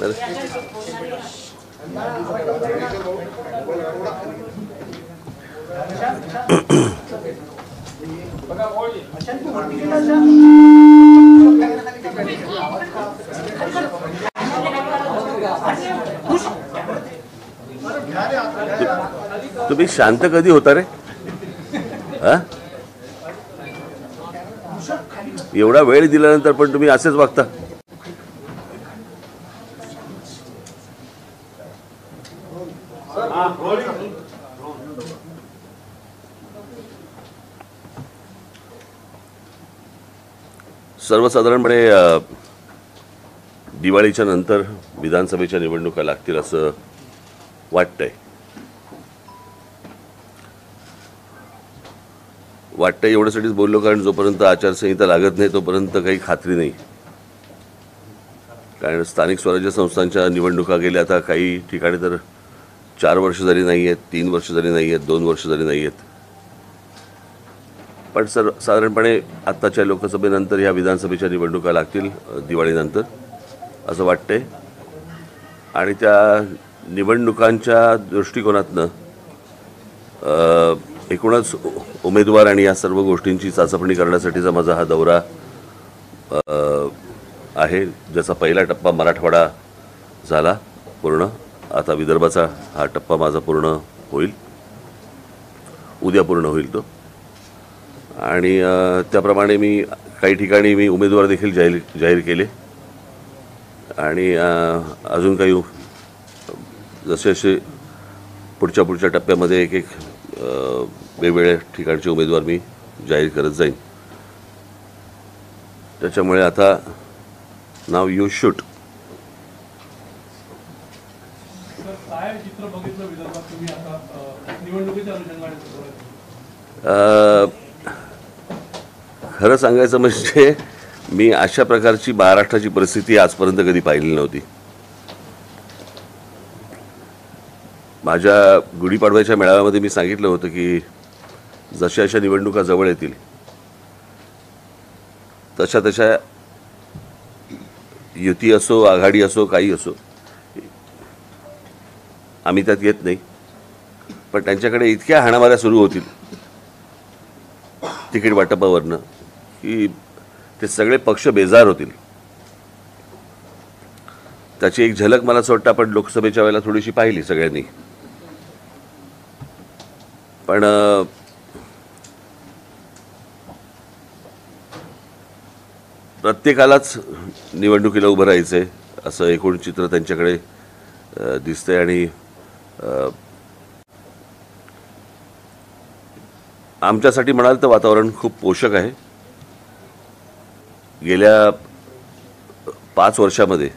तर तुम्ही शांत कधी होता रे? हा, एवढा वेळ दिल्यानंतर पण तुम्ही असेच वागता. सर्वसाधारणपणे दिवाळीच्या नंतर विधानसभेच्या निवडणुका लागतील असं वाटतंय. एवढ्यासाठीच बोललो कारण जोपर्यंत आचारसंहिता लागत नाही तोपर्यंत काही खात्री नाही. कारण स्थानिक स्वराज्य संस्थांच्या निवडणुका गेल्या, आता काही ठिकाणी तर 4 वर्ष जरी नाही आहेत, 3 वर्ष जरी नाही आहेत, 2 वर्ष जरी नाही आहेत. पण साधारणपणे आत्ताच्या लोकसभेनंतर ह्या विधानसभेच्या निवडणुका लागतील दिवाळीनंतर असं वाटतंय. आणि त्या निवडणुकांच्या दृष्टिकोनातनं एकूणच उमेदवार आणि या सर्व गोष्टींची चाचपणी करण्यासाठीचा माझा हा दौरा आहे. ज्याचा पहिला टप्पा मराठवाडा झाला पूर्ण, आता विदर्भाचा हा टप्पा माझा पूर्ण होईल, उद्या पूर्ण होईल तो. आणि त्याप्रमाणे मी काही ठिकाणी मी उमेदवार देखील जाहीर केले. आणि अजून काही जसे जसे पुढच्या टप्प्यामध्ये एक वेगवेगळ्या ठिकाणचे उमेदवार मी जाहीर करत जाईन. त्याच्यामुळे आता नाव यू शूट. खरं सांगायचं म्हणजे मी अशा प्रकारची महाराष्ट्राची परिस्थिती आजपर्यंत कधी पाहिली नव्हती. माझ्या गुढीपाडव्याच्या मेळाव्यामध्ये मी सांगितलं होतं की जशा अशा निवडणुका जवळ येतील तशा युती असो, आघाडी असो, काही असो, आम्ही त्यात येत नाही. पण त्यांच्याकडे इतक्या हाणामाऱ्या सुरू होतील तिकीट वाटपावरनं की ते सगळे पक्ष बेजार होतील. त्याची एक झलक मला असं वाटतं आपण लोकसभेच्या वेळेला थोडीशी पाहिली सगळ्यांनी. पण प्रत्येकालाच निवडणुकीला उभं राहायचं आहे असं एकूण चित्र त्यांच्याकडे दिसतंय. आणि आमच्यासाठी म्हणाल तर वातावरण खूप पोषक आहे. गेल्या 5 वर्षामध्ये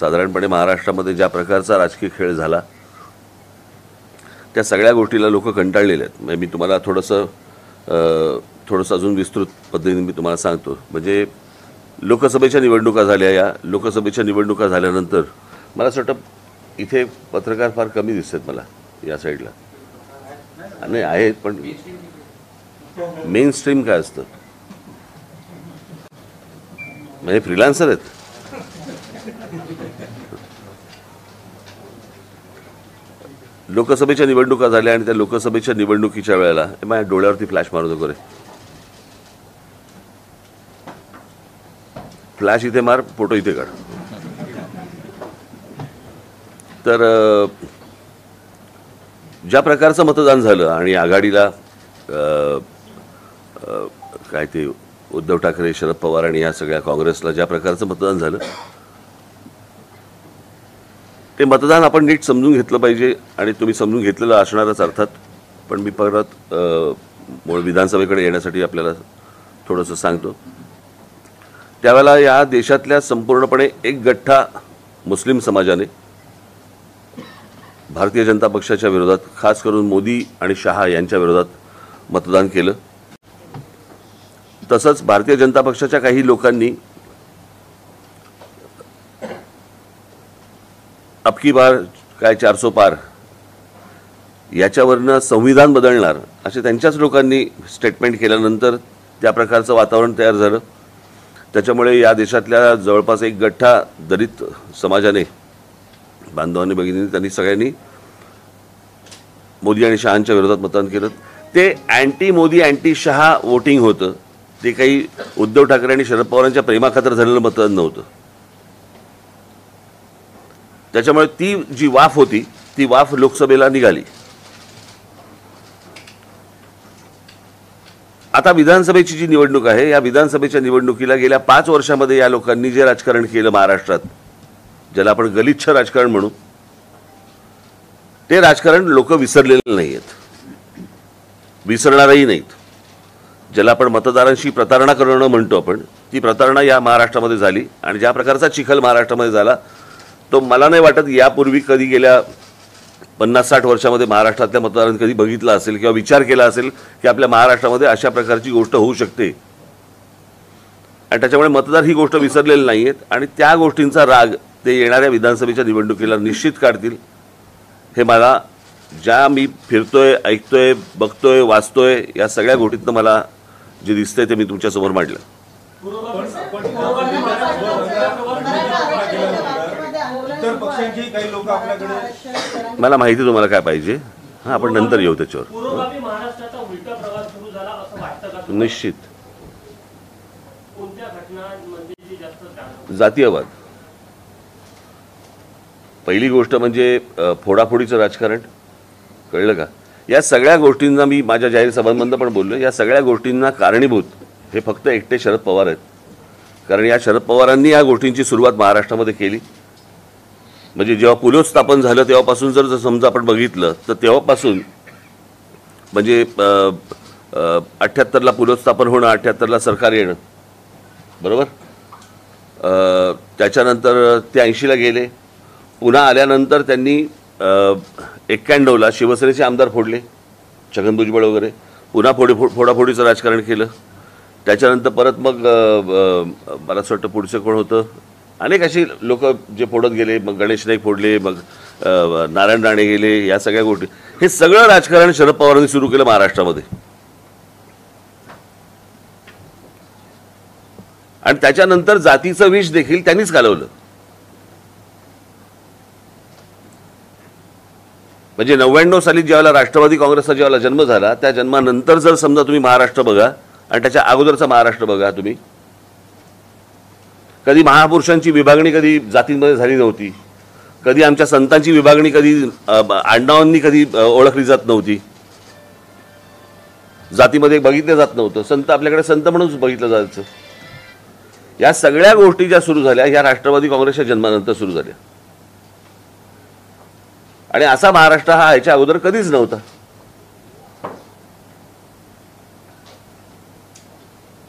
साधारणपणे महाराष्ट्रामध्ये ज्या प्रकारचा राजकीय खेळ झाला त्या सगळ्या गोष्टीला लोक कंटाळलेले आहेत. म्हणजे मी तुम्हाला थोडंसं अजून विस्तृत पद्धतीने मी तुम्हाला सांगतो. म्हणजे लोकसभेच्या निवडणुका झाल्या, या लोकसभेच्या निवडणुका झाल्यानंतर मला असं वाटतं इथे पत्रकार फार कमी दिसतात मला या साईडला. नाही आहेत पण मेन स्ट्रीम काय असतं म्हणजे फ्रीलान्सर आहेत. लोकसभेच्या निवडणुका झाल्या आणि त्या लोकसभेच्या निवडणुकीच्या वेळेला माझ्या डोळ्यावरती फ्लॅश मारू नको रे, फ्लॅश इथे मार, फोटो इथे काढ. तर ज्या प्रकारचं मतदान झालं आणि आघाडीला काय ते उद्धव ठाकरे, शरद पवार आणि या सगळ्या काँग्रेसला ज्या प्रकारचं मतदान झालं ते मतदान आपण नीट समजून घेतलं पाहिजे. आणि तुम्ही समजून घेतलेलं असणारच अर्थात. पण मी परत मूळ विधानसभेकडे येण्यासाठी आपल्याला थोडंसं सांगतो. त्यावेळेला या देशातल्या संपूर्णपणे एक गठ्ठा मुस्लिम समाजाने भारतीय जनता पक्षाच्या विरोधात, खास करून मोदी आणि शहा यांच्या विरोधात मतदान केलं. तसंच भारतीय जनता पक्षाच्या काही लोकांनी अबकी बार काय 400 पार याच्यावरनं संविधान बदलणार असे त्यांच्याच लोकांनी स्टेटमेंट केल्यानंतर त्या प्रकारचं वातावरण तयार झालं. त्याच्यामुळे या देशातल्या जवळपास एक गठ्ठा दलित समाजाने बांधवांनी भगिनींनी त्यांनी सगळ्यांनी मोदी आणि शहांच्या विरोधात मतदान केलं. ते anti Modi anti Shah voting होतं. ते काही उद्धव ठाकरे आणि शरद पवारांच्या प्रेमाखातर झालेलं मतदान नव्हतं. त्याच्यामुळे ती जी वाफ होती ती वाफ लोकसभेला निघाली. आता विधानसभेची जी निवडणूक आहे, या विधानसभेच्या निवडणुकीला गेल्या 5 वर्षामध्ये या लोकांनी जे राजकारण केलं महाराष्ट्रात, ज्याला आपण गलिच्छ राजकारण म्हणू, ते राजकारण लोक विसरलेले नाही आहेत, विसरणारही नाहीत. ज्याला आपण मतदारांशी प्रतारणा करणं म्हणतो आपण, ती प्रतारणा या महाराष्ट्रामध्ये झाली. आणि ज्या प्रकारचा चिखल महाराष्ट्रामध्ये झाला तो मला नाही वाटत यापूर्वी कधी गेल्या 50-60 वर्षामध्ये महाराष्ट्रातल्या मतदारांनी कधी बघितला असेल किंवा विचार केला असेल की आपल्या महाराष्ट्रामध्ये अशा प्रकारची गोष्ट होऊ शकते. आणि त्याच्यामुळे मतदार ही गोष्ट विसरलेली नाही आहेत आणि त्या गोष्टींचा राग ते येणाऱ्या विधानसभेच्या निवडणुकीला निश्चित काढतील. हे मला ज्या मी फिरतोय, ऐकतोय, बघतोय, वाचतोय, या सगळ्या गोष्टीतनं मला जे दिसतंय ते मी तुमच्यासमोर मांडलं. मला माहिती तुम्हाला काय पाहिजे, हां आपण नंतर येऊ त्याच्यावर. निश्चित जातीयवाद. पहिली गोष्ट म्हणजे फोडाफोडीचं राजकारण, कळलं का? या सगळ्या गोष्टींना मी माझ्या जाहीर सभांमधून पण बोललो. या सगळ्या गोष्टींना कारणीभूत हे फक्त एकटे शरद पवार आहेत. कारण या शरद पवारांनी या गोष्टींची सुरुवात महाराष्ट्रामध्ये केली. म्हणजे जेव्हा पुलोत्स्थापन झालं तेव्हापासून जर समजा आपण बघितलं तर तेव्हापासून म्हणजे 78ला पुलोत्स्थापन होणं, 78ला सरकार येणं, बरोबर. त्याच्यानंतर ते 80ला गेले. पुन्हा आल्यानंतर त्यांनी 91ला शिवसेनेचे आमदार फोडले, छगन भुजबळ वगैरे. पुन्हा फोडाफोडीचं राजकारण केलं. त्याच्यानंतर परत मग मला असं वाटतं पुढचं कोण होतं, अनेक अशी लोक जे फोडत गेले. मग गणेश नाईक फोडले, मग नारायण राणे गेले. या सगळ्या गोष्टी, हे सगळं राजकारण शरद पवारांनी सुरू केलं महाराष्ट्रामध्ये. आणि त्याच्यानंतर जातीचं विष देखील त्यांनीच घालवलं. म्हणजे 99 साली ज्यावेळेला राष्ट्रवादी काँग्रेसचा ज्यावेळेला जन्म झाला, त्या जन्मानंतर जर समजा तुम्ही महाराष्ट्र बघा आणि त्याच्या अगोदरचा महाराष्ट्र बघा तुम्ही, कधी महापुरुषांची विभागणी कधी जातींमध्ये झाली नव्हती. कधी आमच्या संतांची विभागणी कधी आडनावांनी कधी ओळखली जात नव्हती. जातीमध्ये बघितलं जात नव्हतं. संत आपल्याकडे संत म्हणूनच बघितलं जायचं. या सगळ्या गोष्टी ज्या सुरू झाल्या ह्या राष्ट्रवादी काँग्रेसच्या जन्मानंतर सुरू झाल्या. आणि असा महाराष्ट्र हा ह्याच्या अगोदर कधीच नव्हता.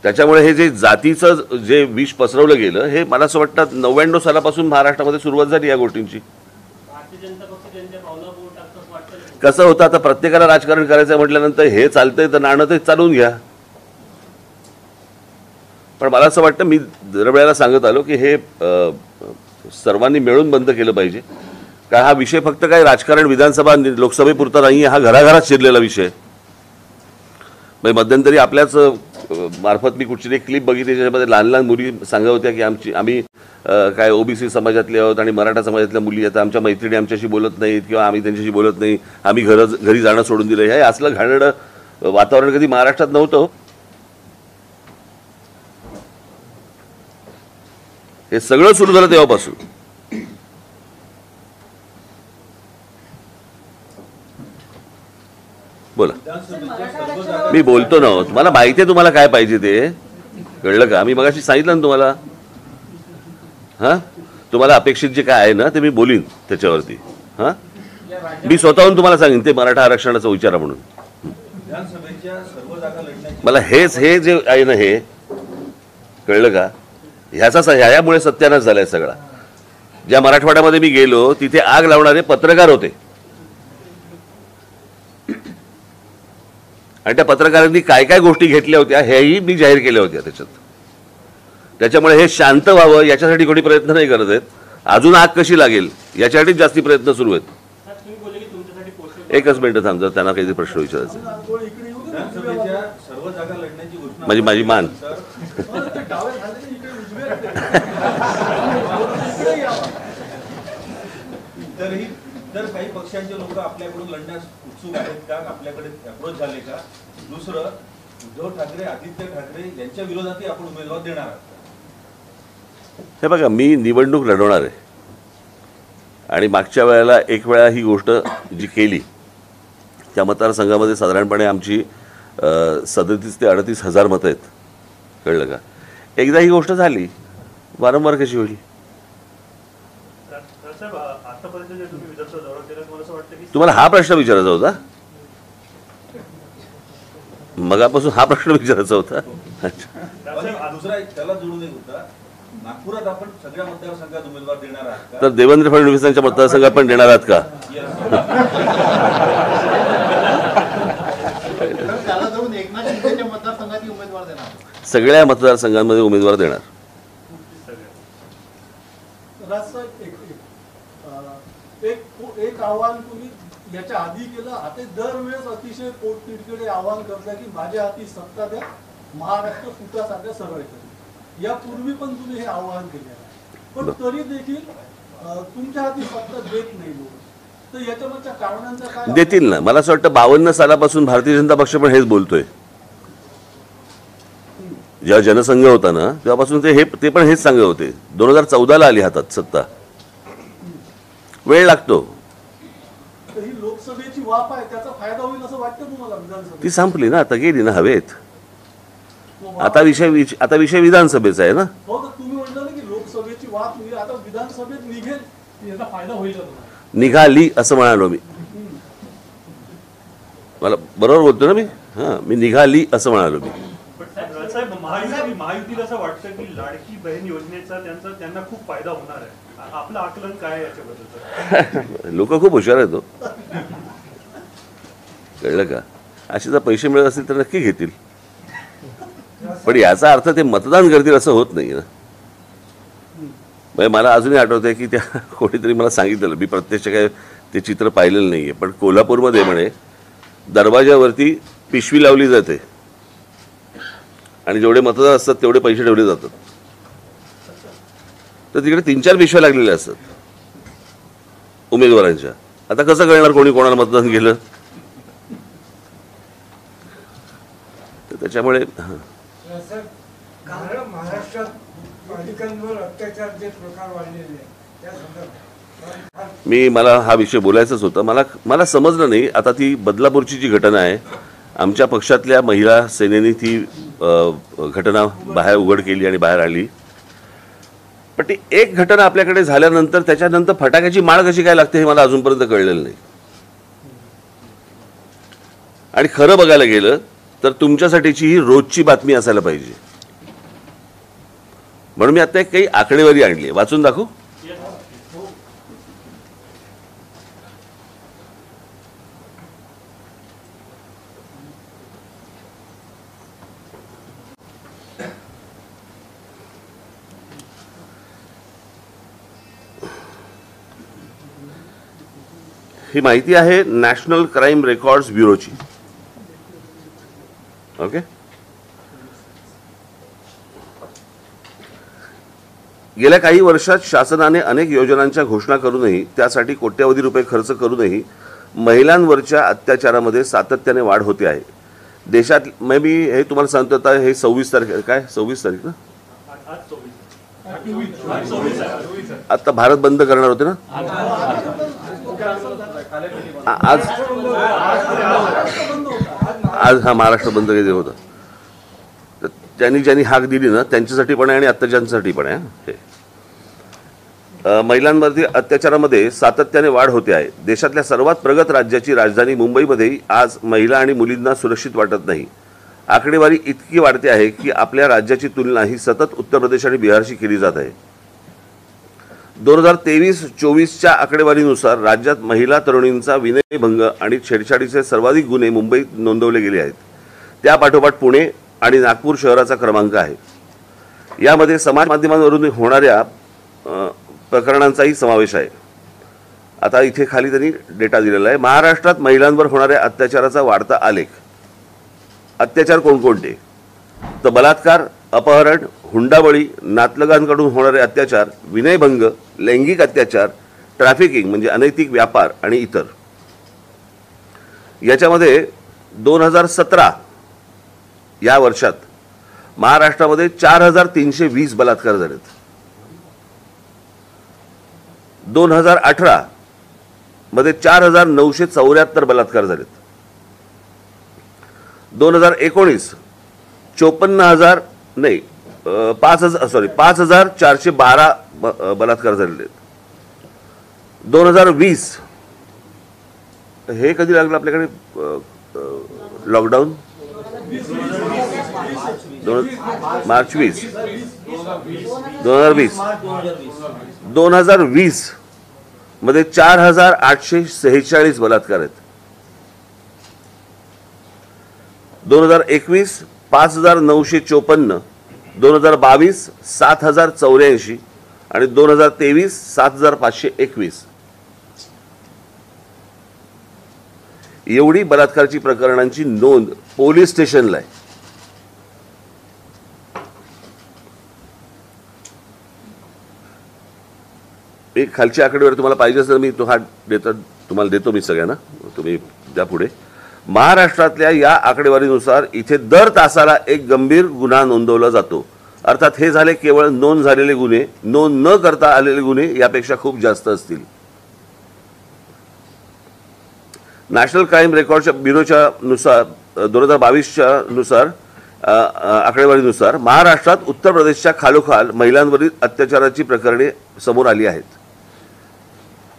त्याच्यामुळे हे जे जातीचं जे विष पसरवलं गेलं, हे मला असं वाटतं 99 सालापासून महाराष्ट्रामध्ये सुरुवात झाली या गोष्टींची. कसं होतं, आता प्रत्येकाला राजकारण करायचं म्हटल्यानंतर हे चालतंय तर नाणं ते चालवून घ्या. पण मला असं वाटतं, मी दरवेळेला सांगत आलो की हे सर्वांनी मिळून बंद केलं पाहिजे. का हा विषय फक्त काय राजकारण विधानसभा लोकसभेपुरता नाही आहे, हा घराघरात शिरलेला विषय. म्हणजे मध्यंतरी आपल्याच मार्फत मी कुठची एक क्लिप बघितली ज्याच्यामध्ये लहान लहान मुली सांगत होत्या की आम्ही काय ओबीसी समाजातले आहोत आणि मराठा समाजातल्या मुली आता आमच्या मैत्रिणी आमच्याशी बोलत नाहीत किंवा आम्ही त्यांच्याशी बोलत नाही, आम्ही घरी जाणं सोडून दिलं. हे असलं घाणेरडं वातावरण कधी महाराष्ट्रात नव्हतं. हे सगळं सुरू झालं तेव्हापासून. बोला, मी बोलतो ना, तुम्हाला माहिती आहे तुम्हाला काय पाहिजे ते, कळलं का? मी मगाशी सांगितलं ना तुम्हाला. हां, तुम्हाला अपेक्षित जे काय आहे ना ते मी बोलीन त्याच्यावरती. हां, मी स्वतःहून तुम्हाला सांगेन ते मराठा आरक्षणाचा विचारा म्हणून. मला हे जे आहे ना हे, कळलं का? ह्यामुळे सत्यानाश झालाय सगळा. ज्या मराठवाड्यामध्ये मी गेलो तिथे आग लावणारे पत्रकार होते आणि त्या पत्रकारांनी काय काय गोष्टी घेतल्या होत्या हेही मी जाहीर केल्या होत्या त्याच्यात. त्याच्यामुळे हे शांत व्हावं याच्यासाठी कोणी प्रयत्न नाही करत आहेत. अजून आग कशी लागेल याच्यासाठीच जास्ती प्रयत्न सुरू आहेत. एकच मिनिट थांब, जर त्यांना काहीतरी प्रश्न विचारायचा. माझी मान तरीही तर काही पक्षांचे लोक आपल्याकडून लढण्यास उत्सुक आहेत का, आपल्याकडे अप्रोच झाले का? दुसरं, उद्धव ठाकरे, आदित्य ठाकरे यांच्या विरोधातही आपण उमेदवार देणार आहात? हे बघा, मी निवडणूक लढवणार आहे आणि मागच्या वेळेला एक वेळा ही गोष्ट जी केली त्या मतदारसंघामध्ये साधारणपणे आमची 37 ते 38 हजार मतं आहेत. कळलं का? एकदा ही गोष्ट झाली, वारंवार कशी होईल? तुम्हाला हा प्रश्न विचारायचा होता? मगापासून हा प्रश्न विचारायचा होता? दुसरा एक त्याला जोडून एक होता, नागपुरात आपण सगळ्या मतदारसंघात उमेदवार देणार आहात का? तर देवेंद्र फडणवीसांच्या मतदारसंघात पण देणार आहात का? सगळ्या मतदारसंघांमध्ये उमेदवार देणार. एक आव्हान तुम्ही याच्या आधी केलं, आता दरवेळेस अतिशय पोटतिडकीने आव्हान करता की माझ्या हाती सत्ता द्या, महाराष्ट्र सुटासारख्या सरळ करेल. यापूर्वी पण तुम्ही हे आव्हान केले आहे, पण तरी देखील तुमच्या हाती सत्ता देत नाही लोक. तर याच्यामागच्या कारणांचा काय? देतील ना. मला असं वाटतं 52 सालापासून भारतीय जनता पक्ष पण हेच बोलतोय. जेव्हा जनसंघ होता ना तेव्हापासून ते पण हेच सांगत होते. 2014ला आली हातात सत्ता. वेळ लागतो. ही लोकसभेची वाफ आहे, त्याचा फायदा होईल असं वाटतं तुम्हाला? विधानसभा ती संपली ना, आता गेली ना हवेत. आता विषय विधानसभेचा आहे ना. हो, तर तुम्ही म्हटलं ना की लोकसभेची वाफ होईल, आता विधानसभेत निघेल, याचा फायदा होईल का तुम्हाला? निघाली असं म्हणालो मी. मला बरोबर बोलतो ना मी? हां, मी निघाली असं म्हणालो मी. महायुतीला असं वाटतं की लाडकी बहीण योजनेचा त्यांना खूप फायदा होणार आहे. आपलं आकलन काय आहे याच्याबद्दल? लोक खूप हुशार आहेत. कळलं का? असे जर पैसे मिळत असतील तर नक्की घेतील, पण याचा अर्थ ते मतदान करतील असं होत नाही ना. म्हणजे मला अजूनही आठवत आहे की त्या कोणीतरी मला सांगितलेलं, मी प्रत्यक्ष काय ते चित्र पाहिलेलं नाही आहे, पण कोल्हापूरमध्ये म्हणे दरवाजावरती पिशवी लावली जाते आणि जेवढे मतदार असतात तेवढे पैसे ठेवले जातात. तर तिकडे 3-4 पिशव्या लागलेल्या असतात उमेदवारांच्या. आता कसं कळणार कोणी कोणाला मतदान केलं? तर त्याच्यामुळे महाराष्ट्रात बालिकांवर अत्याचारचे प्रकार वाढलेले आहेत, मला हा विषय बोलायचाच होता. मला समजलं नाही. आता ती बदलापूरची जी घटना आहे, आमच्या पक्षातल्या महिला सेनेने ती घटना बाहेर उघड केली आणि बाहेर आली. पण ती एक घटना आपल्याकडे झाल्यानंतर त्याच्यानंतर फटाक्याची माळ कशी काय लागते हे मला अजूनपर्यंत कळलेलं नाही. आणि खरं बघायला गेलं तर तुमच्यासाठीची ही रोजची बातमी असायला पाहिजे. म्हणून मी आता एक काही आकडेवारी आणली, वाचून दाखवू? ही माहिती आहे नॅशनल क्राईम रेकॉर्ड्स ब्युरोची. ओके, गेल्या काही वर्षात शासनाने अनेक योजनांच्या घोषणा करूनही त्यासाठी कोट्यवधी रुपये खर्च करूनही महिलांवरच्या अत्याचारामध्ये सातत्याने वाढ होते आहे. देशात मी हे तुम्हाला सांगतो, आता हे 26 तारीख, काय 26 तारीख ना, आता भारत बंद करणार होते ना, आज हा महाराष्ट्र बंद केले होतं. तर ज्यांनी हाक दिली ना त्यांच्यासाठी पण आहे आणि अत्याचारांसाठी पण आहे. महिलांवरती अत्याचारामध्ये सातत्याने वाढ होते आहे. देशातल्या सर्वात प्रगत राज्याची राजधानी मुंबईमध्येही आज महिला आणि मुलींना सुरक्षित वाटत नाही. आकडेवारी इतकी वाढते आहे की आपल्या राज्याची तुलना ही सतत उत्तर प्रदेश आणि बिहारशी केली जात आहे. 2023-24च्या आकडेवारीनुसार राज्यात महिला तरुणींचा विनयभंग आणि छेडछाडीचे सर्वाधिक गुन्हे मुंबईत नोंदवले गेले आहेत. त्यापाठोपाठ पुणे आणि नागपूर शहराचा क्रमांक आहे. यामध्ये समाज माध्यमांवरून होणाऱ्या प्रकरणांचाही समावेश आहे. आता इथे खाली त्यांनी डेटा दिलेला आहे. महाराष्ट्रात महिलांवर होणाऱ्या अत्याचाराचा वाढता आलेख. अत्याचार कोणकोणते? तर बलात्कार, अपहरण, हुंडाबळी, नातलगांकडून होणारे अत्याचार, विनयभंग, लैंगिक अत्याचार, ट्रॅफिकिंग म्हणजे अनैतिक व्यापार आणि इतर. याच्यामध्ये 2017 या वर्षात महाराष्ट्रामध्ये 4320 बलात्कार झालेत. 2018 मध्ये 4974 बलात्कार झालेत. 2019 5412 बलात्कार झालेले. 2020 हे कधी लागलं आपल्याकडे लॉकडाऊन? मार्च 20. 2020 मध्ये 4846 बलात्कार आहेत. 2021 5954, 2022 7084 आणि 2023 7521. एवढी बलात्काराची प्रकरणांची नोंद पोलीस स्टेशनला आहे. एक खालची आकडेवारी तुम्हाला पाहिजे असेल मी तो हा तुम्हाला देतो मी सगळ्यांना, तुम्ही द्या पुढे. महाराष्ट्रातल्या या आकडेवारीनुसार इथे दर तासाला एक गंभीर गुन्हा नोंदवला जातो. अर्थात हे झाले केवळ नोंद झालेले गुन्हे. नोंद न करता आलेले गुन्हे यापेक्षा खूप जास्त असतील. नॅशनल क्राईम रेकॉर्डच्या ब्युरोच्या नुसार 2022च्या नुसार आकडेवारीनुसार महाराष्ट्रात उत्तर प्रदेशच्या खालोखाल महिलांवरील अत्याचाराची प्रकरणे समोर आली आहेत.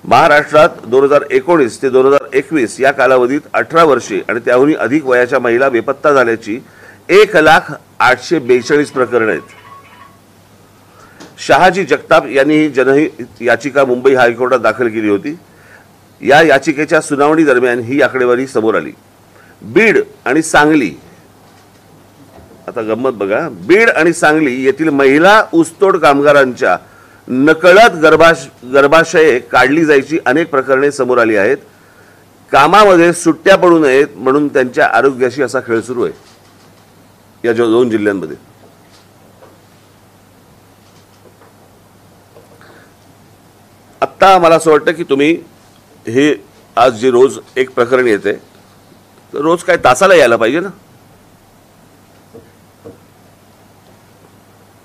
महाराष्ट्रात 2019 ते 2021 या कालावधीत 18 वर्षे आणि त्याहूनही अधिक वयाच्या महिला बेपत्ता झाल्याची 1,0842 प्रकरणे आहेत. शहाजी जगताप यांनी ही जनहित याचिका मुंबई हायकोर्टात दाखल केली होती. या याचिकेच्या सुनावणी दरम्यान ही आकडेवारी समोर आली. बीड आणि सांगली, आता गंमत बघा, बीड आणि सांगली येथील महिला ऊसतोड कामगारांच्या नकळत गर्भाशये काढली जायची अनेक प्रकरणे समोर आली आहेत. कामामध्ये सुट्ट्या पडू नयेत म्हणून त्यांच्या आरोग्याशी असा खेळ सुरू आहे या 2 जिल्ह्यांमध्ये. आत्ता मला असं वाटतं की तुम्ही हे आज जे रोज एक प्रकरण येते रोज काय तासाला यायला पाहिजे ना.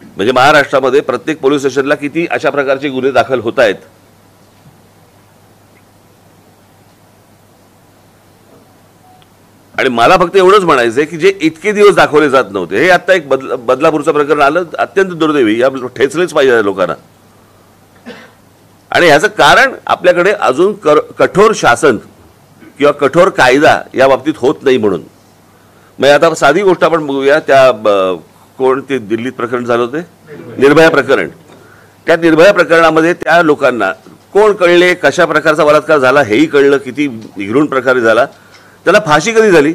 म्हणजे महाराष्ट्रामध्ये प्रत्येक पोलीस स्टेशनला किती अशा प्रकारचे गुन्हे दाखल होत आहेत. आणि मला फक्त एवढंच म्हणायचं आहे की जे इतके दिवस दाखवले जात नव्हते, हे आता एक बदलापूरचं प्रकरण आलं, अत्यंत दुर्दैवी. या ठेचलेच पाहिजे लोकांना. आणि याचं कारण आपल्याकडे अजून कठोर शासन किंवा कठोर कायदा या बाबतीत होत नाही म्हणून. मग आता साधी गोष्ट आपण बघूया. त्या कोण ते दिल्लीत प्रकरण झालं होते, निर्भया प्रकरण. त्या निर्भया प्रकरणामध्ये त्या लोकांना कोण कळले, कशा प्रकारचा बलात्कार झाला हेही कळलं, किती निघृण प्रकारे झाला. त्याला फाशी कधी झाली,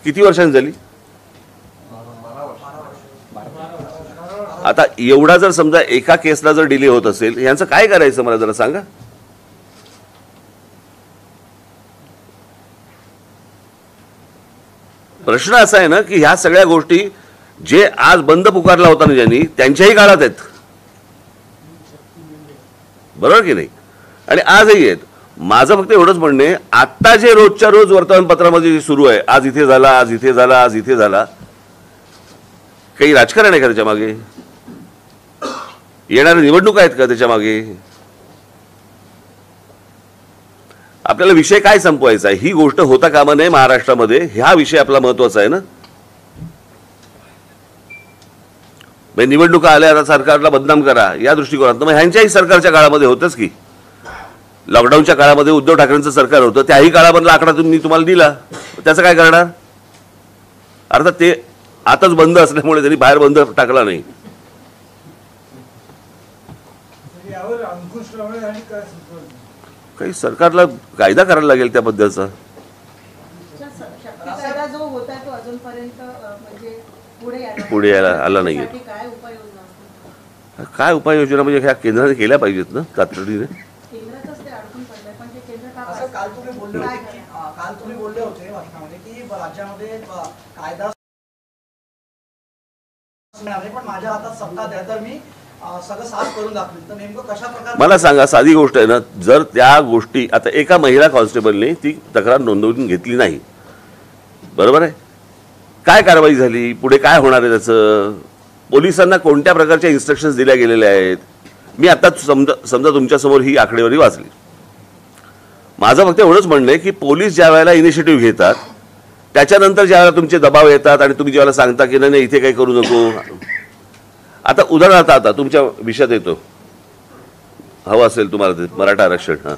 किती वर्षांनी झाली. आता एवढा जर समजा एका केसला जर डिले होत असेल, यांचं काय करायचं मला जरा सांगा. प्रश्न असा आहे ना की ह्या सगळ्या गोष्टी जे आज बंद पुकारला होता ना ज्यांनी, त्यांच्याही काळात आहेत, बरोबर की नाही. आणि आजही आहेत. माझं फक्त एवढंच म्हणणं आहे, आता जे रोजच्या रोज वर्तमानपत्रामध्ये जे सुरू आहे, आज इथे झाला, आज इथे झाला, आज इथे झाला, काही राजकारण आहे का त्याच्या मागे? येणाऱ्या निवडणूक आहेत का त्याच्या मागे? आपल्याला विषय काय संपवायचा आहे, ही गोष्ट होता कामा नये महाराष्ट्रामध्ये. हा विषय आपला महत्वाचा आहे ना. निवडणुका आल्या, आता सरकारला बदनाम करा या दृष्टिकोनात. मग ह्यांच्याही सरकारच्या काळामध्ये होतच की. लॉकडाऊनच्या काळामध्ये उद्धव ठाकरेंचं सरकार होतं, त्याही काळामधला आकडा तुम्ही तुम्हाला दिला, त्याचं काय करणार. अर्थात ते आताच बंद असल्यामुळे त्यांनी बाहेर बंद टाकला नाही. यावर अंकुश लावण्यासाठी काय सुचवलं? काही सरकारला कायदा करायला लागेल त्याबद्दलचा. कायदा जो होता तो अजूनपर्यंत म्हणजे पुढे यायला आला नाहीये. काय उपाययोजना, काय उपाययोजना म्हणजे ह्या केंद्राने केल्या पाहिजेत ना तातडीने. केंद्रातच ते अडकून पडलंय, पण ते केंद्र का असं काल तुम्ही बोलले होते भाषणामध्ये की राज्यामध्ये कायदा पण माझ्या हातात सत्ता द्या तर मी सगळं साफ करून दाखवेल, तर नेमकं कशा प्रकारे मला सांगा, साधी गोष्ट आहे ना, जर त्या गोष्टी आता एका महिला कॉन्स्टेबलने ती तक्रार नोंदवून घेतली नाही, बरोबर आहे, काय कारवाई झाली, पुढे काय होणार आहे त्याचं, पोलिसांना कोणत्या प्रकारच्या इन्स्ट्रक्शन्स दिल्या गेलेल्या आहेत, मी आता समजा तुमच्यासमोर ही आकडेवारी वाचली. माझं फक्त एवढंच म्हणणं आहे की पोलीस ज्या वेळेला इनिशिएटिव्ह घेतात, त्याच्यानंतर ज्या वेळेला तुमचे दबाव येतात आणि तुम्ही ज्यावेळेला सांगता की नाही इथे काही करू नको. आता उदाहरणार्थ आता तुमच्या विषयात येतो, हवं असेल तुम्हाला ते मराठा आरक्षण. हां,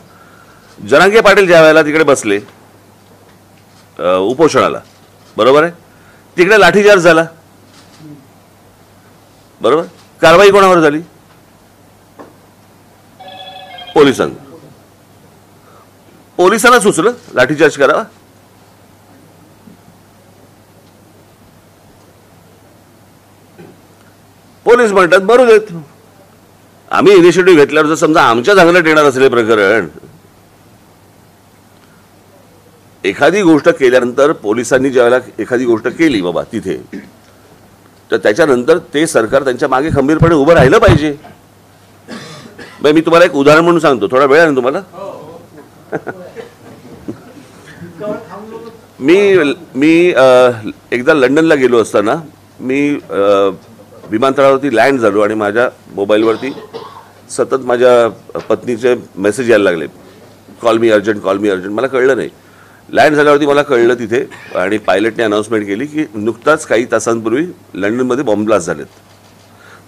जरांगे पाटील ज्या वेळेला तिकडे बसले उपोषणाला, बरोबर आहे, तिकडे लाठीचार्ज झाला, बरोबर, कारवाई कोणावर झाली, पोलिसांना सुचलं लाठीचार्ज करावा. पोलीस म्हणतात बरोबर देत, आम्ही इनिशिएटिव्ह घेतल्यावर जर समजा आमच्या चांगलं येणार असेल प्रकरण, एखादी गोष्ट केल्यानंतर पोलिसांनी ज्यावेळेला एखादी गोष्ट केली बाबा तिथे, तर त्याच्यानंतर ते सरकार त्यांच्या मागे खंबीरपणे उभं राहिलं पाहिजे. मी तुम्हाला एक उदाहरण म्हणून सांगतो, थोडा वेळ आहे ना तुम्हाला. मी एकदा लंडनला गेलो असताना मी विमानतळावरती लँड झालो आणि माझ्या मोबाईलवरती सतत माझ्या पत्नीचे मेसेज यायला लागले, कॉल मी अर्जंट, कॉल मी अर्जंट. मला कळलं नाही. लँड झाल्यावरती मला कळलं तिथे, आणि पायलटने अनाऊन्समेंट केली की नुकताच काही तासांपूर्वी लंडनमध्ये बॉम्ब ब्लास्ट झालेत.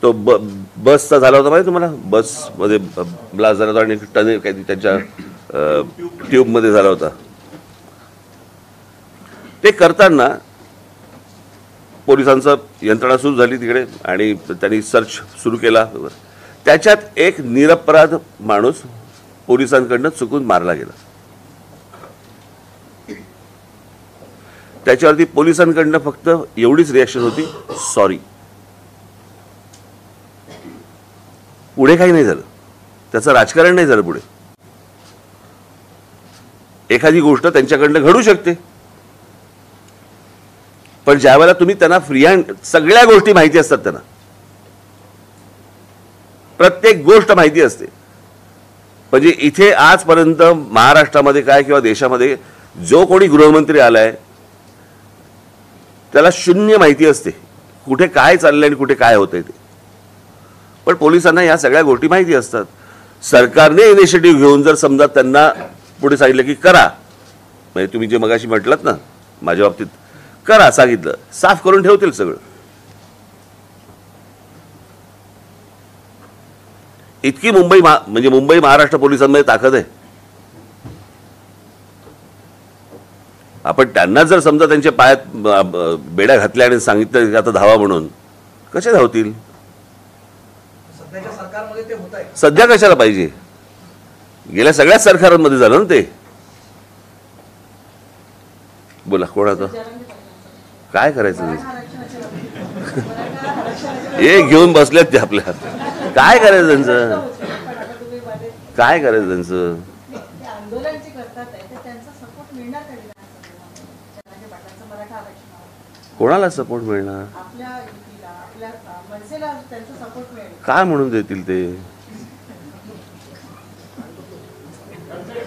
तो बसचा झाला होता माहिती तुम्हाला, बसमध्ये ब्लास्ट झाला होता आणि टनेल काही त्यांच्या ट्यूबमध्ये झाला होता. ते करताना पोलिसांचं यंत्रणा सुरू झाली तिकडे आणि त्यांनी सर्च सुरू केला. त्याच्यात एक निरपराध माणूस पोलिसांकडनं चुकून मारला गेला. त्याच्यावरती पोलिसांकडनं फक्त एवढीच रिॲक्शन होती, सॉरी. पुढे काही नाही झालं, त्याचं राजकारण नाही झालं पुढे. एखादी गोष्ट त्यांच्याकडनं घडू शकते, पण ज्या वेळेला तुम्ही त्यांना फ्री हँड, सगळ्या गोष्टी माहिती असतात त्यांना, प्रत्येक गोष्ट माहिती असते. म्हणजे इथे आजपर्यंत महाराष्ट्रामध्ये काय किंवा देशामध्ये जो कोणी गृहमंत्री आलाय त्याला शून्य माहिती असते कुठे काय चाललंय आणि कुठे काय होतंय ते. पण पोलिसांना या सगळ्या गोष्टी माहिती असतात. सरकारने इनिशिएटिव्ह घेऊन जर समजा त्यांना पुढे सांगितलं की करा, म्हणजे तुम्ही जे मगाशी म्हटलात ना माझ्या बाबतीत, करा सांगितलं, साफ करून ठेवतील सगळं. इतकी म्हणजे मुंबई महाराष्ट्र पोलिसांमध्ये ताकद आहे. आपण त्यांना जर समजा त्यांच्या पायात बेड्या घातल्या आणि सांगितलं की आता धावा म्हणून, कसे धावतील? सध्याच्या सरकारमध्ये ते होत आहे. सध्या कशाला पाहिजे, गेल्या सगळ्याच सरकारांमध्ये झालं ना ते. बोला कोणाचं काय करायचं, हे घेऊन बसलेत ते आपल्या, काय करायचं त्यांचं, काय करायचं त्यांचं. कोणाला सपोर्ट मिळणार, काय म्हणून देतील ते.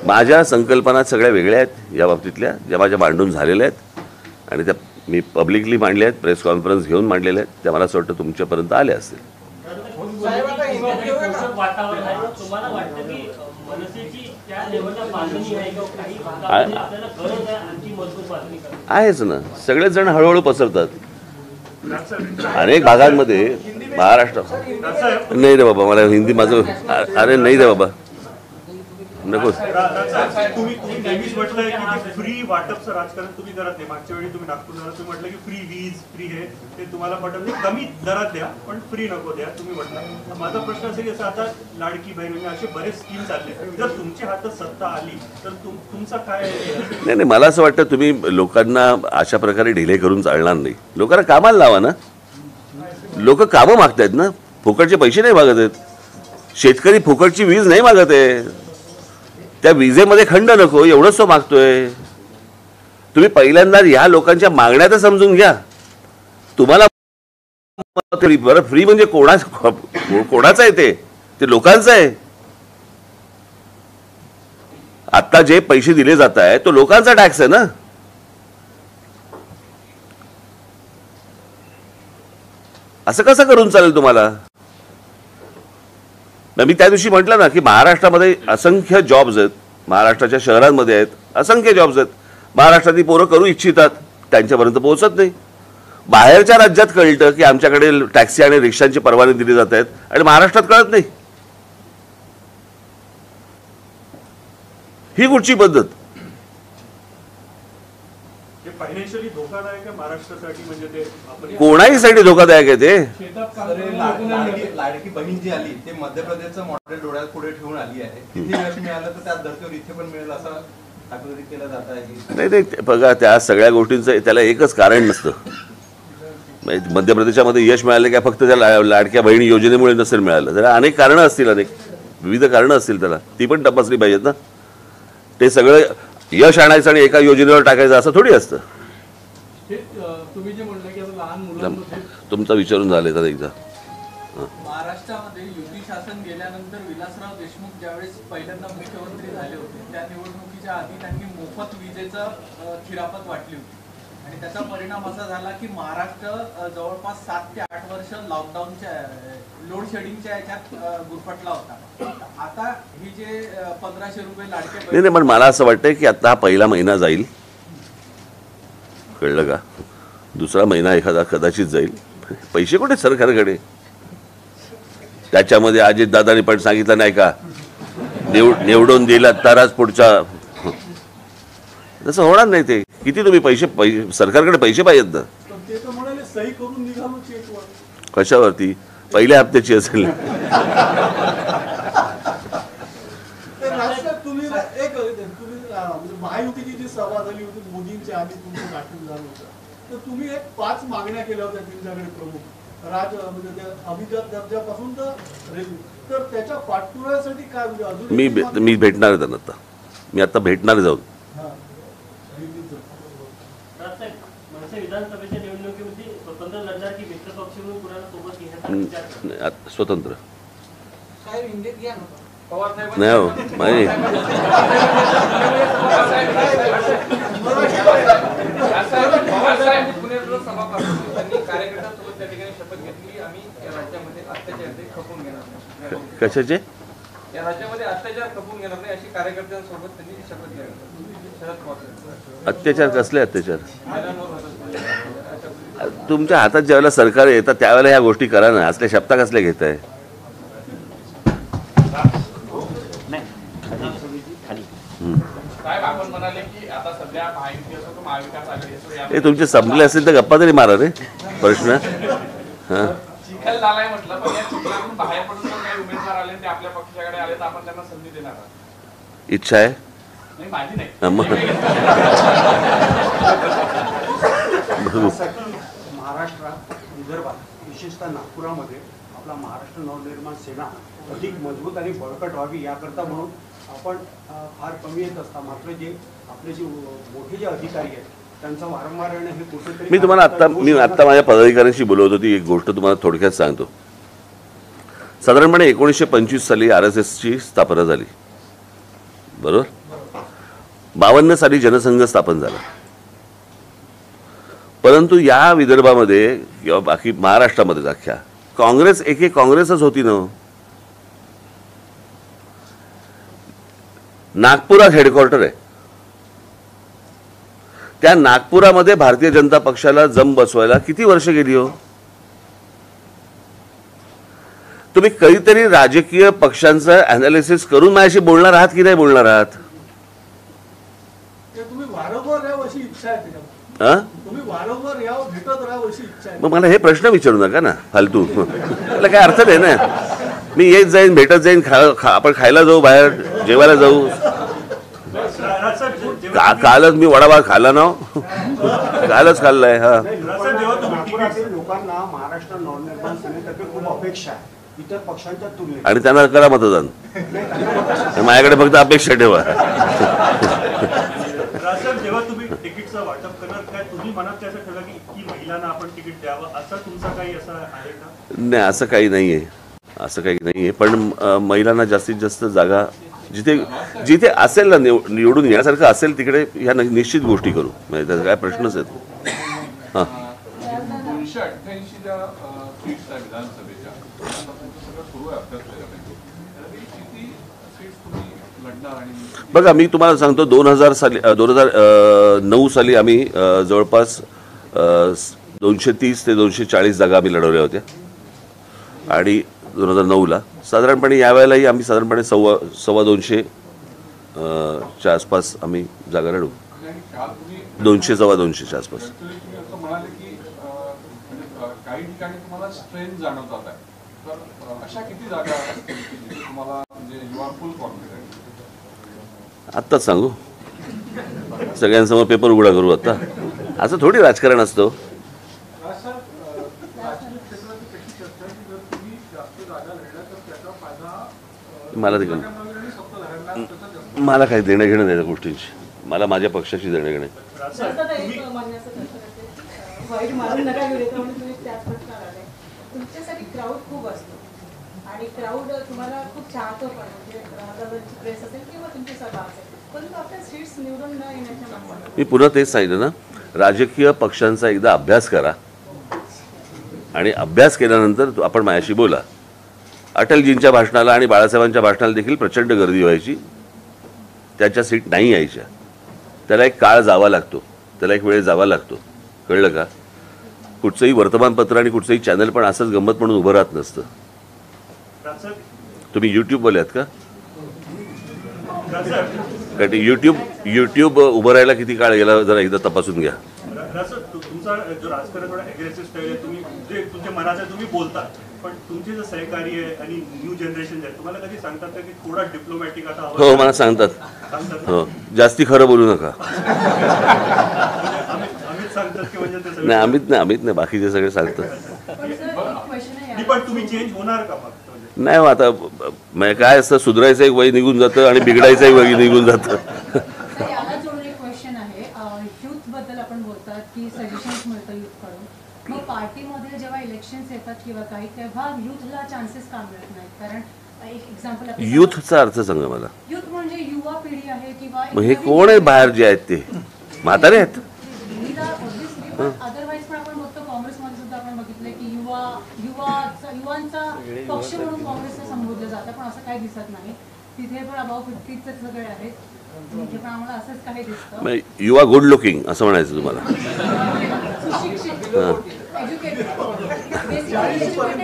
माझ्या संकल्पना सगळ्या वेगळ्या आहेत या बाबतीतल्या, ज्या माझ्या मांडून झालेल्या आहेत आणि त्या मी पब्लिकली मांडल्या आहेत, प्रेस कॉन्फरन्स घेऊन मांडलेल्या आहेत. त्या मला असं वाटतं तुमच्यापर्यंत आल्या असतील. आहेच ना, सगळेच जण हळूहळू पसरतात अनेक भागांमध्ये. महाराष्ट्र नाही रे बाबा, मला हिंदी माझं, अरे नाही रे बाबा नको. तुम्ही नेहमीच म्हटलं की फ्री वाटपचं राजकारण तुम्ही करत नाही. मागच्या वेळी तुम्ही नागपूरला तुम्ही म्हटलं की फ्री वीज, फ्री हे ते तुम्हाला पटत नाही, कमी दरात द्या पण फ्री नको द्या तुम्ही म्हटलं. माझा प्रश्न असेल की आता लाडकी बहीण म्हणजे असे बरेच स्कीम चालले, जर तुमच्या हातात सत्ता आली तर तुमचा काय? नाही, मला असं वाटतं तुम्ही लोकांना अशा प्रकारे ढिले करून चालणार नाही. लोकांना कामाला लावा ना. लोक कामं मागतायत ना, फुकटचे पैसे नाही मागत आहेत. शेतकरी फुकटची वीज नाही मागत आहे, त्या विजेमध्ये खंड नको एवढंच तो मागतोय. तुम्ही पहिल्यांदा या लोकांच्या मागण्या तर समजून घ्या. तुम्हाला बरं, फ्री म्हणजे कोणाचं आहे ते लोकांचं आहे. आता जे पैसे दिले जात आहे तो लोकांचा टॅक्स आहे ना. असं कसं करून चालेल तुम्हाला? मी त्या दिवशी म्हटलं ना की महाराष्ट्रामध्ये असंख्य जॉब्स आहेत, महाराष्ट्राच्या शहरांमध्ये आहेत असंख्य जॉब्स आहेत. महाराष्ट्रातली पोरं करू इच्छितात, त्यांच्यापर्यंत पोहोचत नाही. बाहेरच्या राज्यात कळतं की आमच्याकडे टॅक्सी आणि रिक्षांची परवाने दिली जात आहेत आणि महाराष्ट्रात कळत नाही. ही कुठची पद्धत? फायनान्शियली धोकादायक आहे महाराष्ट्रासाठी. म्हणजे ते आपण कोणाही साठी धोकादायक आहे ते. लाडकी बहीण जी आली ते मध्य प्रदेशचं मॉडेल डोळ्यात पुढे ठेवून आली आहे. तिथे यश मिळालं तर त्याच धर्तीवर इथे पण मिळेल असं ठाकरे केलं जात आहे. नाही नाही, बघा त्या सगळ्या गोष्टींचं त्याला एकच कारण नसतं. मध्य प्रदेशामध्ये यश मिळालं काय फक्त त्या लाडक्या बहिणी योजनेमुळे नसेल मिळालं, त्याला अनेक कारणं असतील, अनेक विविध कारणं असतील, त्याला ती पण तपासली पाहिजेत ना. ते सगळं यश आणायचं आणि एका योजनेवर टाकायचं असं थोडी असतं. तुम्ही जे म्हणलं की लहान मुलांमध्ये तुमचा विचारून झाले तर एकदा. महाराष्ट्रामध्ये युती शासन गेल्यानंतर विलासराव देशमुख ज्यावेळेस पहिल्यांदा मुख्यमंत्री झाले होते त्या निवडणुकीच्या आधी त्यांनी मोफत विजेचं खिरापत वाटली होती आणि त्याचा परिणाम असा झाला की महाराष्ट्र जवळपास 7 ते 8 वर्ष लॉकडाऊनच्या लोड शेडिंगच्या याच्यात गुरफटला होता. आता ही जे 1500 रुपये लाडके नाही, पण मला असं वाटतंय की आता हा पहिला महिना जाईल, कळलं का? दुसरा महिना एखादा कदाचित जाईल. पैसे कुठे सरकारकडे? त्याच्यामध्ये अजितदादांनी पण सांगितलं नाही का, निवडून दिला तरच पुढच्या. तसं होणार नाही. ते किती तुम्ही पैसे सरकारकडे पैसे पाहिजेत ना. ते तर म्हणाले सही करून निघालो चेकवर. कशावरती? पहिल्या हप्त्याची असेल. तुम्ही महायुतीची जी सभा झाली होती मोदींच्या आधी तुमचं गाठून झालं होतं, तर तुम्ही 5 मागण्या केल्या होत्या त्यांच्याकडे प्रमुख म्हणजे अभिजात दर्जापासून तर त्याच्या पाठपुराव्यासाठी काय म्हणजे अजून मी भेटणार आहे त्यांना आता. मी आता भेटणार जाऊन. विधानसभेच्या निवडणुकीमध्ये स्वतंत्र लढणार की मित्र पक्ष म्हणून कुणाला सोबत घेण्याचा स्वतंत्र काय इंडियन घ्या ना. नाही हो माहिती. कशाचे? या राज्यामध्ये अत्याचार खपून घेणार नाही अशी कार्यकर्त्यांसोबत त्यांनी शपथ घेतली. अत्याचार कसले अत्याचार? तुमच्या हातात ज्यावेळेला सरकार येतात त्यावेळेला ह्या गोष्टी करा ना. असल्या शब्द कसले घेत आहे? आपण म्हणाले की आता सध्या महायुती असो तो महाविकास आघाडी असो हे तुमचे संपले असतील तर गप्पा तरी मारा रे. प्रश्न हा चिखल झालाय म्हटलं, पण या चिखलातून बाहेर पडून जर काही उमेदवार आले ते आपल्या पक्षाकडे आले तर आपण त्यांना संधी देणार आहात? इच्छा आहे नाही, माझी नाही. महाराष्ट्रात, विदर्भात, विशेषतः नागपुरामध्ये आपला महाराष्ट्र नवनिर्माण सेना अधिक मजबूत आणि बळकट व्हावी याकरता म्हणून आपण फार कमी येत असता. मात्र जे आपले जे मोठे जे अधिकारी आहेत त्यांचा वारंवार येणं हे कुठेतरी. मी तुम्हाला आत्ता माझ्या पदाधिकाऱ्यांशी बोलवत होती. एक गोष्ट तुम्हाला थोडक्यात सांगतो. साधारणपणे 1925 साली RSSची स्थापना झाली, बरोबर? 52 साली जनसंघ स्थापन झाला. परंतु या विदर्भामध्ये किंवा बाकी महाराष्ट्रामध्ये अख्ख्या काँग्रेस एक काँग्रेसच होती ना. नागपुरात हेडक्वार्टर आहे. त्या नागपुरामध्ये भारतीय जनता पक्षाला जम बसवायला किती वर्ष गेली हो? तुम्ही कधीतरी राजकीय पक्षांचं अनालिसिस करून माझ्याशी बोलणार आहात की नाही बोलणार आहात? तुम्ही वारंवार यावं अशी इच्छा आहे. तुम्ही वारंवार यावं, भेटत राहावं अशी इच्छा आहे. मग मला हे प्रश्न विचारू नका ना फालतू. त्याला काय अर्थ नाही ना. मी येत जाईन, भेटत जाईन, आपण खायला जाऊ, बाहेर जेवायला जाऊ. कालच मी वडापाव खाल्ला ना, कालच खाल्लाय. हा, लोकांना महाराष्ट्र नवनिर्माण सेनेतर्फे खूप अपेक्षा आहे इतर पक्षांच्या तुलनेत. आणि त्यांना करा मतदान. माझ्याकडे फक्त अपेक्षा ठेवा. जेव्हा तुम्ही तिकीटचं वाटप करणार काय तुम्ही मनात त्याचं ठेवलं की की महिलांना आपण तिकीट द्यावं असं तुमचा काही असं आहे का? नाही, असं काही नाही आहे, असं काही नाही आहे. पण महिलांना जास्तीत जास्त जागा जिथे जिथे असेल ना निवडून येण्यासारखं असेल तिकडे ह्या निश्चित गोष्टी करू, म्हणजे त्याचा काय प्रश्नच येतो. हां, 288 ज्या सीट्स आहेत विधानसभेच्या, आता तुमचं सगळं सुरू आहे अभ्यास बऱ्यापैकी. त्यापैकी किती सीट्स तुम्ही लढणार? आणि बघा मी तुम्हाला सांगतो 2009 साली आम्ही जवळपास 230 ते 240 जागा आम्ही लढवल्या होत्या आणि 2009ला साधारणपणे यावेळेलाही आम्ही साधारणपणे 225 च्या आसपास आम्ही जागा लढवू. काल तुम्ही 200-225च्या आसपास. तुम्ही असं म्हणाले की म्हणजे काही ठिकाणी तुम्हाला स्ट्रेंथ जाणवतात आहे, तर अशा किती जागा असतील की जिथे तुम्हाला म्हणजे यू आर फुल कॉन्फिडंट? आत्ताच सांगू, सगळ्यांसमोर पेपर उघडा करू आता, असं थोडी राजकारण असतं. मला काही देणं घेणं नाही त्या गोष्टींची, मला माझ्या पक्षाची देणं घेणं. वाईट मारून नका गेले तर म्हणून तुम्ही त्याच प्रश्नाला आले. तुमच्यासाठी क्राऊड खूप असतो आणि क्राऊड तुम्हाला खूप चाहतो पण, म्हणजे प्रेस असेल किंवा तुमची सभा असेल, परंतु आपल्या सीट्स निवडून न येण्याच्या मागणी. मी पुन्हा तेच सांगितलं ना, राजकीय पक्षांचा एकदा अभ्यास करा आणि अभ्यास केल्यानंतर आपण माझ्याशी बोला. अटलजींच्या भाषणाला आणि बाळासाहेबांच्या भाषणाला देखील प्रचंड गर्दी व्हायची, त्याच्या सीट नाही यायच्या. त्याला एक काळ जावा लागतो, त्याला एक वेळ जावा लागतो, कळलं का? कुठचंही वर्तमानपत्र आणि कुठचंही चॅनल पण असंच गंमत म्हणून उभं राहत नसतं. तुम्ही यूट्यूबवले आहात का? कारण यूट्यूब उभं राहायला किती काळ गेला जरा एकदा तपासून घ्या. तुमचा जो राजकारण थोडा अग्रेसिव्ह स्टाईल आहे, तुम्ही जे तुमच्या मनाचं तुम्ही बोलता, पण तुमचे जे सहकारी आहे आणि न्यू जनरेशन आहे तुम्हाला कधी सांगतात का की थोडा डिप्लोमॅटिक आता हवं? हो, मला सांगतात. हो, जास्ती खरं बोलू नका. अमित सांगतात की म्हणजे ते नाही, अमित नाही, बाकीचे सगळे सांगतात. पण तुम्ही चेंज होणार का फक्त? नाही, आता काय असतं, सुधारायचं एक वय निघून जातं आणि बिघडायचं एक वय निघून जातं. याला जोडून एक क्वेश्चन आहे, युथ बद्दल आपण बोलतात की सजेशन्स मिळतं युथ कडून, मग पार्टीमध्ये जेव्हा इलेक्शन्स येतात किंवा काही, तेव्हा युथला चान्सेस का मिळत नाहीत? कारण एक एक्झाम्पल, युथचा अर्थ सांगा मला. युथ म्हणजे युवा पिढी आहे किंवा मग हे कोण आहे बाहेर जे आहेत ते? म्हातारे आहेत. अदरवाईज पण आपण बघतो काँग्रेसमध्ये सुद्धा आपण बघितलंय की युवांचा पक्ष म्हणून काँग्रेसला संबोधलं जातं, पण असं काही दिसत नाही. तिथे पण अबाव 50चे सगळे आहेत, तिथे पण आम्हाला असंच काही दिसतं. युवा गुड लुकिंग असं म्हणायचं तुम्हाला? एज्युकेटेड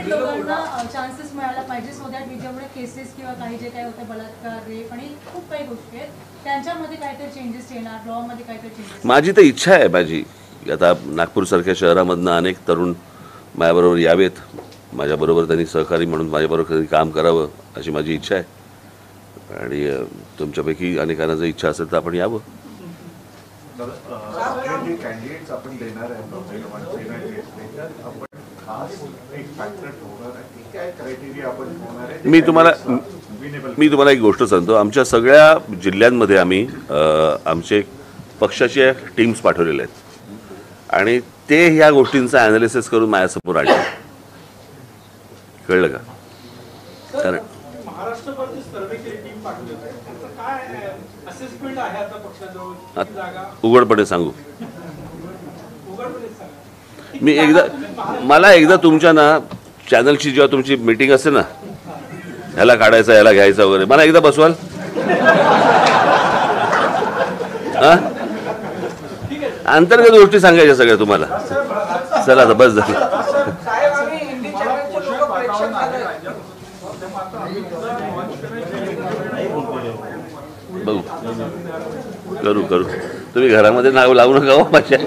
लोकांना चान्सेस मिळायला पाहिजे, सो दॅट जेवढे केसेस किंवा काही जे काही होते बलात्कार, रेप आणि खूप काही गोष्टी आहेत त्यांच्यामध्ये काहीतरी चेंजेस येणार, लॉमध्ये काहीतरी चेंजेस. माझी तर इच्छा आहे, माझी आता नागपूरसारख्या शहरामधनं अनेक तरुण माझ्याबरोबर यावेत, माझ्याबरोबर त्यांनी सहकारी म्हणून माझ्याबरोबर त्यांनी काम करावं अशी माझी इच्छा आहे. आणि तुमच्यापैकी अनेकांना जर इच्छा असेल तर आपण यावं. कॅन्डिडेट्स आपण देणार आहे, मी तुम्हाला एक गोष्ट सांगतो. आमच्या सगळ्या जिल्ह्यांमध्ये आम्ही आमचे पक्षाचे टीम्स पाठवलेले आहेत आणि ते ह्या गोष्टींचा ॲनालिसिस करून माझ्यासमोर आणले. कळलं का? कारण महाराष्ट्रभरती सर्वे केली, टीम पाठवली, त्याचं काय असेसमेंट आहे आता पक्षाजवळ? उघडपणे सांगू, उघडपणे सांगा. मला एकदा तुमच्या ना चॅनलची जेव्हा तुमची मीटिंग असते ना, ह्याला काढायचं ह्याला घ्यायचं वगैरे, मला एकदा बसवाल? अंतर्गत गोष्टी सांगायच्या सगळ्या तुम्हाला. चला आता बस झालं. बघू, करू. तुम्ही घरामध्ये नाव लावू नका हो माझ्या.